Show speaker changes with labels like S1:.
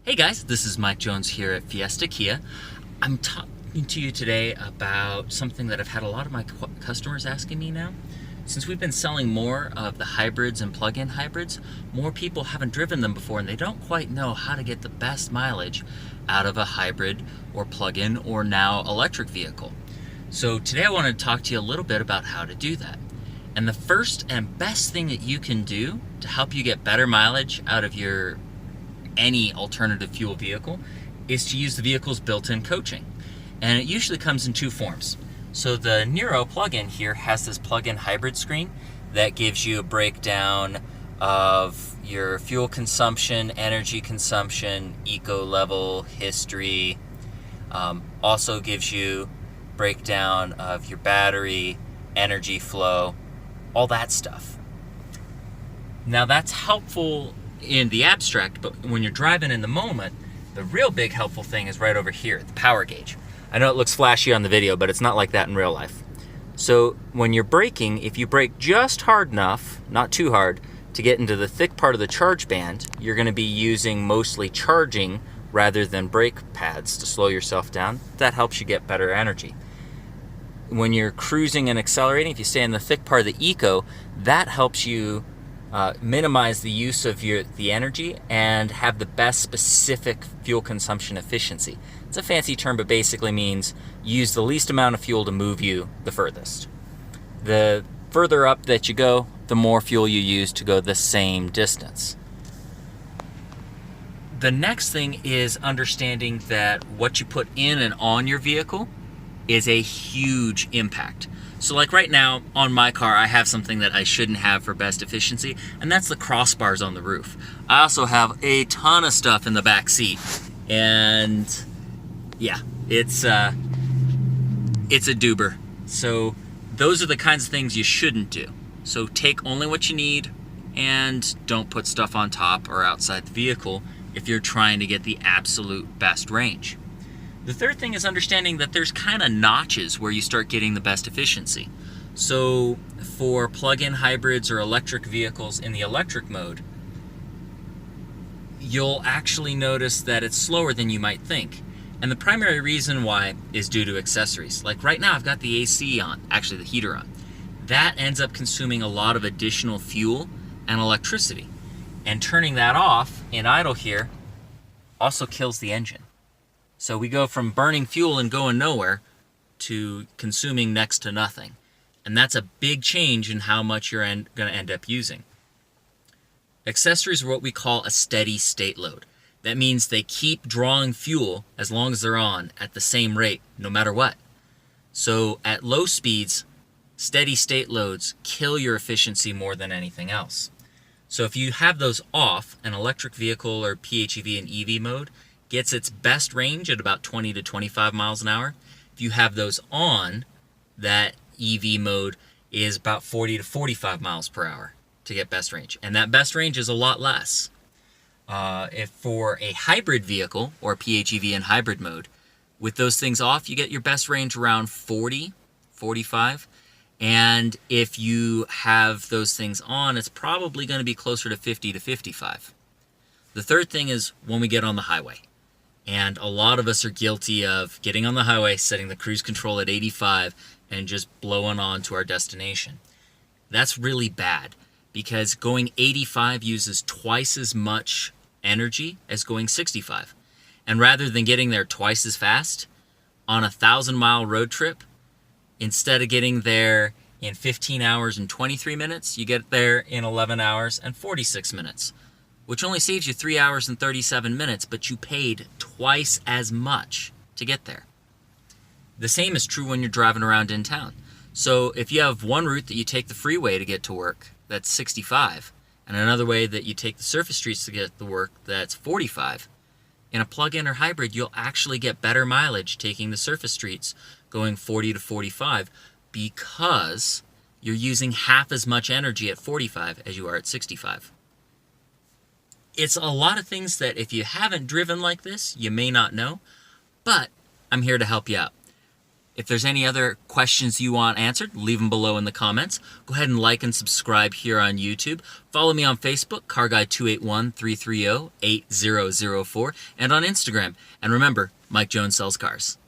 S1: Hey guys, this is Mike Jones here at Fiesta Kia. I'm talking to you today about something that I've had a lot of my customers asking me now. Since we've been selling more of the hybrids and plug-in hybrids, more people haven't driven them before and they don't quite know how to get the best mileage out of a hybrid or plug-in or now electric vehicle. So today I want to talk to you a little bit about how to do that. And the first and best thing that you can do to help you get better mileage out of any alternative fuel vehicle is to use the vehicle's built-in coaching. And it usually comes in two forms. So the Nero plug-in here has this plug-in hybrid screen that gives you a breakdown of your fuel consumption, energy consumption, eco level, history. Also gives you breakdown of your battery, energy flow, all that stuff. Now that's helpful in the abstract, but when you're driving in the moment, the real big helpful thing is right over here, the power gauge. I know it looks flashy on the video, but it's not like that in real life. So when you're braking, if you brake just hard enough, not too hard, to get into the thick part of the charge band, you're going to be using mostly charging rather than brake pads to slow yourself down. That helps you get better energy. When you're cruising and accelerating, if you stay in the thick part of the eco, that helps you minimize the use of the energy and have the best specific fuel consumption efficiency. It's a fancy term, but basically means use the least amount of fuel to move you the furthest. The further up that you go, the more fuel you use to go the same distance. The next thing is understanding that what you put in and on your vehicle is a huge impact. So like right now on my car, I have something that I shouldn't have for best efficiency, and that's the crossbars on the roof. I also have a ton of stuff in the back seat, and yeah, it's a doober. So those are the kinds of things you shouldn't do. So take only what you need and don't put stuff on top or outside the vehicle if you're trying to get the absolute best range. The third thing is understanding that there's kind of notches where you start getting the best efficiency. So for plug-in hybrids or electric vehicles in the electric mode, you'll actually notice that it's slower than you might think. And the primary reason why is due to accessories. Like right now I've got the AC on, actually the heater on. That ends up consuming a lot of additional fuel and electricity. And turning that off in idle here also kills the engine. So we go from burning fuel and going nowhere to consuming next to nothing. And that's a big change in how much you're going to end up using. Accessories are what we call a steady state load. That means they keep drawing fuel as long as they're on at the same rate, no matter what. So at low speeds, steady state loads kill your efficiency more than anything else. So if you have those off, an electric vehicle or PHEV and EV mode gets its best range at about 20 to 25 miles an hour. If you have those on, that EV mode is about 40 to 45 miles per hour to get best range. And that best range is a lot less. If for a hybrid vehicle or PHEV and hybrid mode, with those things off, you get your best range around 40, 45. And if you have those things on, it's probably going to be closer to 50 to 55. The third thing is when we get on the highway. And a lot of us are guilty of getting on the highway, setting the cruise control at 85, and just blowing on to our destination. That's really bad because going 85 uses twice as much energy as going 65. And rather than getting there twice as fast, on a 1,000-mile road trip, instead of getting there in 15 hours and 23 minutes, you get there in 11 hours and 46 minutes. Which only saves you 3 hours and 37 minutes, but you paid twice as much to get there. The same is true when you're driving around in town. So if you have one route that you take the freeway to get to work, that's 65, and another way that you take the surface streets to get to work, that's 45, in a plug-in or hybrid, you'll actually get better mileage taking the surface streets going 40 to 45 because you're using half as much energy at 45 as you are at 65. It's a lot of things that if you haven't driven like this, you may not know, but I'm here to help you out. If there's any other questions you want answered, leave them below in the comments. Go ahead and like and subscribe here on YouTube. Follow me on Facebook, CarGuy281-330-8004, and on Instagram. And remember, Mike Jones sells cars.